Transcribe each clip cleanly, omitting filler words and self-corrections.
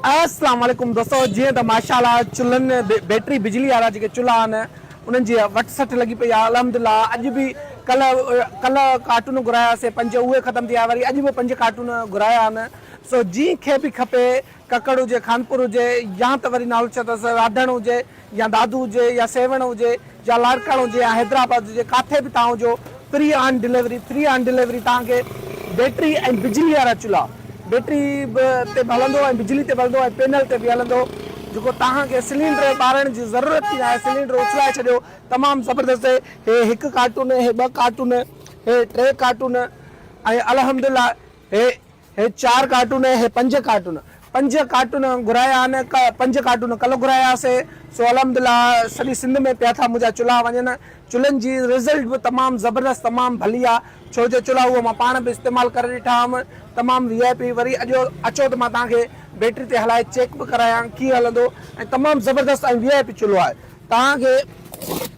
अस्सलाम वालेकुम दोस्तों, जी तो माशाल्लाह चुल्हनि बैटरी बिजली वाला जो चुल्हा आहिनि उन्हनि जी वट सठ लगी पई आहे। अल्हम्दुलिल्लाह अॼु भी कल कार्टून घुरायासीं 5, उहे ख़त्म थी विया, वरी अॼु भी 5 कार्टून घुराया आहिनि। सो जी खे भी खपे, ककड़ हुजे, खानपुर हुजे, या तो वरी नालचंद राधण हुजे, या दादू हुजे, या सेवण हुजे, या लाड़काण हुजे, या हैदराबाद हुजे, काथे भी तव्हां हुजो, फ्री ऑन डिलीवरी तव्हांखे बैटरी ऐं बिजली वारा चुल्हा, बैटरी ते भी हलंदो ऐं बिजली ते भी हलंदो ऐं पैनल ते भी हलंदो। जेको तव्हांखे सिलेंडर ॿारण जी ज़रूरत थी नाहे, सिलेंडर उछलाए छॾियो, तमामु ज़बरदस्त आहे। हे 1 कार्टून, हे 2 कार्टून, हे 3 कार्टून, ऐं अल्हम्दुलिल्लाह हे 4 कार्टून, हे 5 कार्टून, 5 कार्टून घुराया आहिनि। 5 कार्टून कल्ह घुरायासीं। सो अल्हम्दुलिल्लाह सॼी सिंध में पिया था मुंहिंजा चुल्हा वञनि। चुल्हनि जी रिज़ल्ट भी तमामु ज़बरदस्त, तमामु भली आहे, छो जो चुल्हा उहो मां पाण बि इस्तेमालु करे ॾिठा हुअमि, तमामु VIP। वरी अचो त मां तव्हांखे बैटरी ते हलाए चेक भी करायां कीअं हलंदो, ऐं तमामु ज़बरदस्त ऐं VIP चुल्हो आहे। तव्हांखे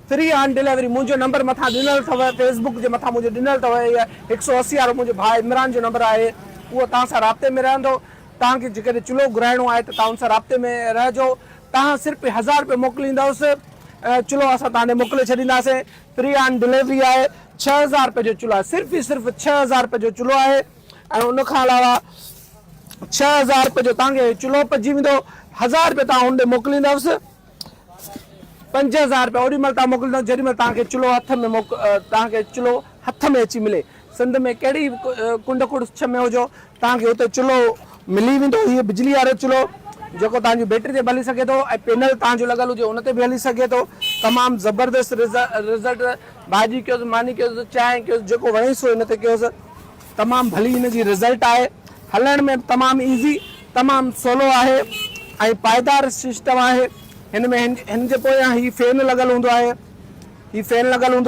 फ्री ऑन डिलीवरी, मुंहिंजो नंबर मथां ॾिनल अथव, फेसबुक जे मथां मुंहिंजो ॾिनल अथव, 180 वारो मुंहिंजो भाउ इमरान जो नंबर आहे, उहो तव्हां सां राब्ते में रहंदो। तव्हांखे जेकॾहिं चुल्हो घुराइणो आहे त तव्हां उन सां राब्ते में रहिजो। तव्हां सिर्फ़ु 1000 रुपये मोकिलींदवसि, चुल्हो असां तव्हांखे मोकिले छॾींदासीं। फ्री ऑन डिलीवरी आहे। 6000 रुपये जो चुल्हो आहे, सिर्फ़ु 6000 रुपये जो चुल्हो आहे। ऐं उनखां अलावा 6000 रुपये जो तव्हांखे चुल्हो पइजी वेंदो। 1000 रुपये तव्हां हुन ॾे मोकिलींदवसि, 5000 रुपया ओॾी महिल तव्हां मोकिलींदव जेॾी महिल तव्हांखे चुल्हो हथ में अची मिले। सिंध में कहिड़ी कुंड कुड़छ में हुजो, तव्हांखे हुते चुल्हो मिली वेंदो। हीअ बिजली वारो चुल्हो जेको तव्हांजी बैटरी ते बि हली सघे थो, ऐं पैनल तव्हांजो लॻल हुजे उन ते बि हली सघे थो। तमामु ज़बरदस्त रिज़ल्ट, भाॼी कयोसि, मानी कयोसि, चांहि कयोसि, जेको वणेसि हिन ते कयोसि। तमामु भली हिन जी रिज़ल्ट आहे। हलण में तमामु ईज़ी, तमामु सवलो आहे, ऐं पाइदार सिस्टम आहे। हिन में हिन जे पोयां हीअ फैन लॻल हूंदो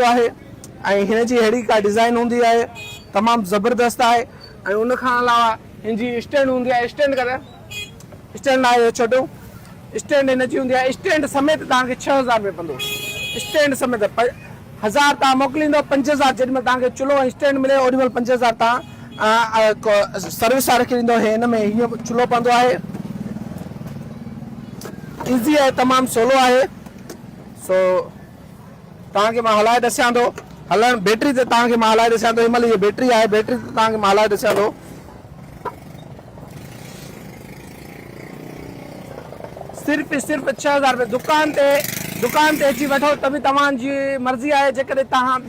आहे, ऐं हिन जी अहिड़ी का डिज़ाइन हूंदी आहे, तमामु ज़बरदस्त आहे। ऐं उनखां अलावा हिन जी स्टैंड हूंदी आहे, स्टैंड आहे छोटो स्टैंड हिन जी हूंदी आहे। स्टैंड समेत तव्हांखे 6000 रुपये पवंदो, स्टैंड समेत। 1000 तव्हां मोकिलींदो, 5000 जेॾी महिल तव्हांखे चुल्हो ऐं स्टैंड मिले ओॾी महिल 5000 तव्हां सर्विस वारे खे ॾींदो। हिन में हीअं चुल्हो पवंदो आहे, ईज़ी आहे, तमामु सवलो आहे। सो तव्हांखे मां हलाए ॾसियां थो, हलण बैटरी ते तव्हांखे मां हलाए ॾसियां थो। हिन महिल हीअ बैटरी आहे, बैटरी ते तव्हांखे मां हलाए ॾसियां थो। सिर्फ़ु 6000 रुपये दुकान ते अची वठो, त बि तव्हांजी मर्ज़ी आहे। जेकॾहिं तव्हां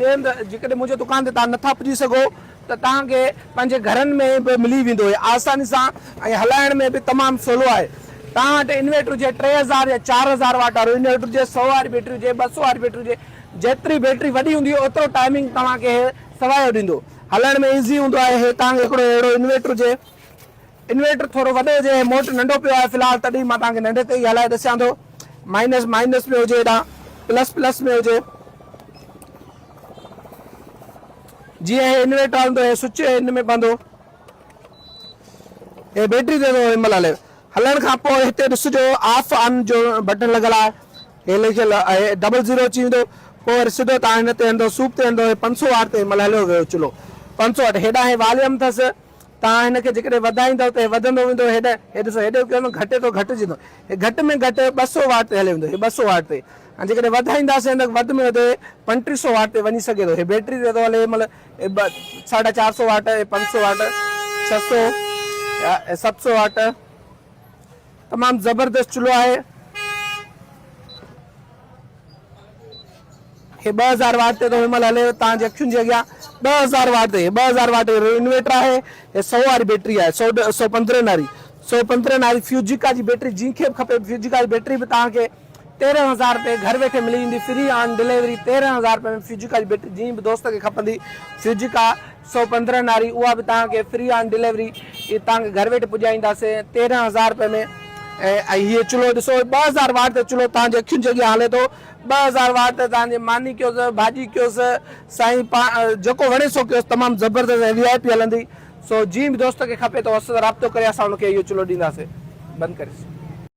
जेकॾहिं मुंहिंजे दुकान ते तव्हां नथा पुॼी सघो त तव्हांखे पंहिंजे घरनि में बि मिली वेंदो आसानी सां, ऐं हलाइण में बि तमामु सवलो आहे। तव्हां वटि इन्वर्टर हुजे 3000 या 4000 वाट वारो इन्वर्टर हुजे, 100 वारी बैटरी हुजे, 200 वारी बैटरी हुजे, जेतिरी बैटरी वॾी हूंदी ओतिरो टाइमिंग तव्हांखे सवायो ॾींदो। हलण में ईज़ी हूंदो आहे। हे तव्हांखे हिकिड़ो अहिड़ो इन्वर्टर हुजे, इन्वर्टर थोरो वॾो हुजे, मोटो नंढो पियो आहे फ़िलहाल, तॾहिं मां तव्हांखे नंढे ते ई हलाए ॾसियां थो। माइनस में हुजे, हेॾां प्लस में हुजे। जीअं हे इन्वर्टर हलंदो, हे स्विच हिन में पवंदो, हे बैटरी ते थो हिन महिल हले। हलण खां पोइ हिते ॾिसिजो ऑफ ऑन जो बटन लॻल आहे, हे लिखियल आहे 00 अची वेंदो। पोइ वरी सिधो तव्हां हिन ते हलंदो, सूप ते हलंदो, 500 वाट ते हिन महिल हलियो वियो चुल्हो, 500 वाट। हेॾां हे वॉल्यूम अथसि, तव्हां हिनखे जेकॾहिं वधाईंदव त हे वधंदो वेंदो। हे ॾिसो, हेॾे कयो घटे थो घटिजंदो, हे घटि में घटि 200 वाट ते हले वेंदो, हे 200 वाट ते। ऐं जेकॾहिं वधाईंदासीं त वधि में वधि 3500 वाट ते वञी सघे थो। हे बैटरी ते थो हले, मतिलबु 450 वाट, 500 वाट, 600, 700 वाट। तमामु ज़बरदस्त चुल्हो आहे। हे 2000 वाट ते थो हिन महिल हले तव्हांजे अखियुनि जे अॻियां। 2000 वाट ते 2000 वाट इन्वर्टर आहे। हे 100 वारी बैटरी आहे, 115 नारी फ्यूजिका जी बैटरी, जंहिंखे बि खपे फ्यूजिका जी बैटरी बि तव्हांखे 13000 रुपये घर वेठे मिली वेंदी। फ्री ऑन डिलीवरी 13000 रुपये में फ्यूजिका जी बैटरी, जीअं बि दोस्त खे खपंदी फ्यूजिका 115 नारी, उहा बि तव्हांखे फ्री ऑन डिलीवरी तव्हांखे घर वेठे पुॼाईंदासीं 13000 रुपये में। ऐं हीअ चुल्हो ॾिसो, 2000 वाट ते चुल्हो तव्हांजे अखियुनि जे अॻियां हले थो। 2000 वाट ते तव्हांजे मानी कयोसि, भाॼी कयोसि, साईं जेको वणे सो कयोसि, तमामु ज़बरदस्त ऐं VIP हलंदी। सो जीअं बि दोस्त खे खपे त असां सां राब्तो करे असां हुनखे इहो चुल्हो ॾींदासीं। बंदि करे